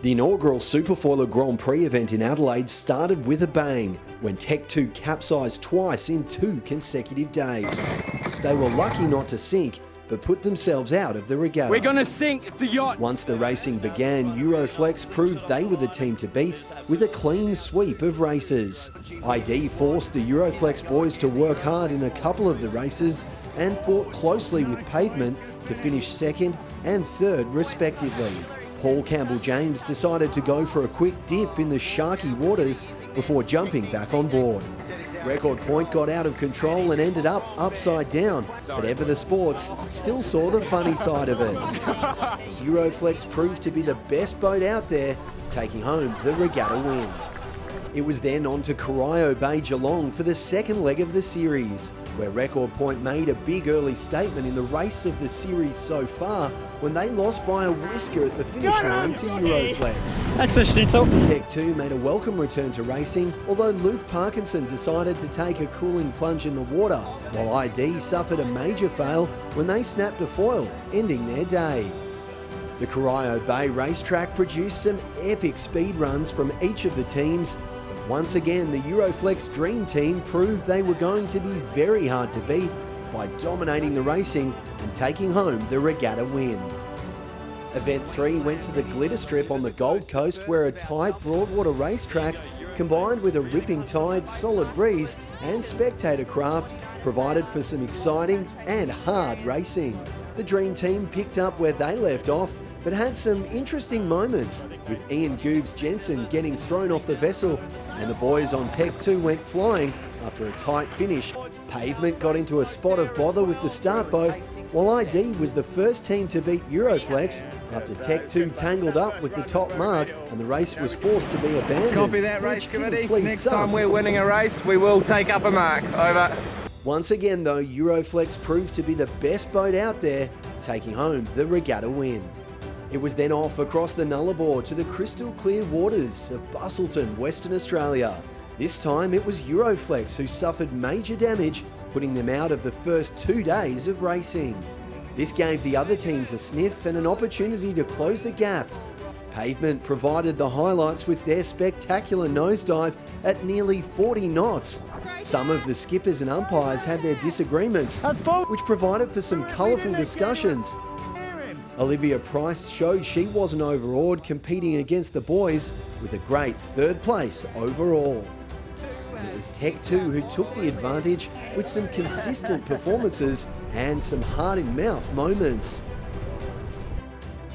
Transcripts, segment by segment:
The inaugural SuperFoiler Grand Prix event in Adelaide started with a bang when Tech 2 capsized twice in 2 consecutive days. They were lucky not to sink, but put themselves out of the regatta. We're going to sink the yacht. Once the racing began, Euroflex proved they were the team to beat with a clean sweep of races. ID forced the Euroflex boys to work hard in a couple of the races and fought closely with Pavement to finish second and third respectively. Paul Campbell-James decided to go for a quick dip in the sharky waters before jumping back on board. Record Point got out of control and ended up upside down, but Ever the Sports still saw the funny side of it. Euroflex proved to be the best boat out there, taking home the regatta win. It was then on to Corio Bay Golong for the second leg of the series, where Record Point made a big early statement in the race of the series so far when they lost by a whisker at the finish line to Euroflex. That's the schnitzel. Tech 2 made a welcome return to racing, although Luke Parkinson decided to take a cooling plunge in the water, while ID suffered a major fail when they snapped a foil, ending their day. The Corio Bay racetrack produced some epic speed runs from each of the teams. Once again, the Euroflex Dream Team proved they were going to be very hard to beat by dominating the racing and taking home the regatta win. Event 3 went to the Glitter Strip on the Gold Coast, where a tight broadwater racetrack combined with a ripping tide, solid breeze and spectator craft provided for some exciting and hard racing. The Dream Team picked up where they left off, but had some interesting moments, with Ian Goobs Jensen getting thrown off the vessel and the boys on Tech 2 went flying after a tight finish. Pavement got into a spot of bother with the start boat, while ID was the first team to beat Euroflex after Tech 2 tangled up with the top mark and the race was forced to be abandoned. Copy that, race which didn't committee. please Next some. time we're winning a race, we will take up a mark. Over. Once again though, Euroflex proved to be the best boat out there, taking home the regatta win. It was then off across the Nullarbor to the crystal clear waters of Busselton, Western Australia. This time it was Euroflex who suffered major damage, putting them out of the first 2 days of racing. This gave the other teams a sniff and an opportunity to close the gap. Pavement provided the highlights with their spectacular nosedive at nearly 40 knots. Some of the skippers and umpires had their disagreements, which provided for some colourful discussions. Olivia Price showed she wasn't overawed, competing against the boys with a great third place overall. And it was Tech 2 who took the advantage with some consistent performances and some heart-in-mouth moments.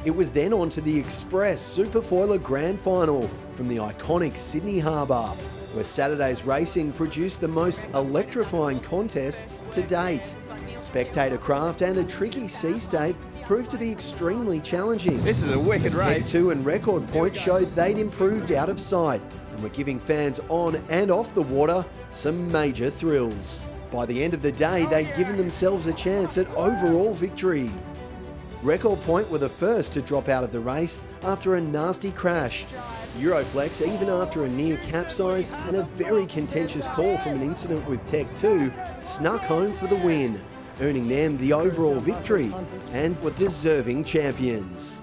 It was then on to the Express SuperFoiler Grand Final from the iconic Sydney Harbour, where Saturday's racing produced the most electrifying contests to date. Spectator craft and a tricky sea state proved to be extremely challenging. This is a wicked race. Tech 2 and Record Point showed they'd improved out of sight and were giving fans on and off the water some major thrills. By the end of the day, they'd given themselves a chance at overall victory. Record Point were the first to drop out of the race after a nasty crash. Euroflex, even after a near capsize and a very contentious call from an incident with Tech 2, snuck home for the win, earning them the overall victory and were deserving champions.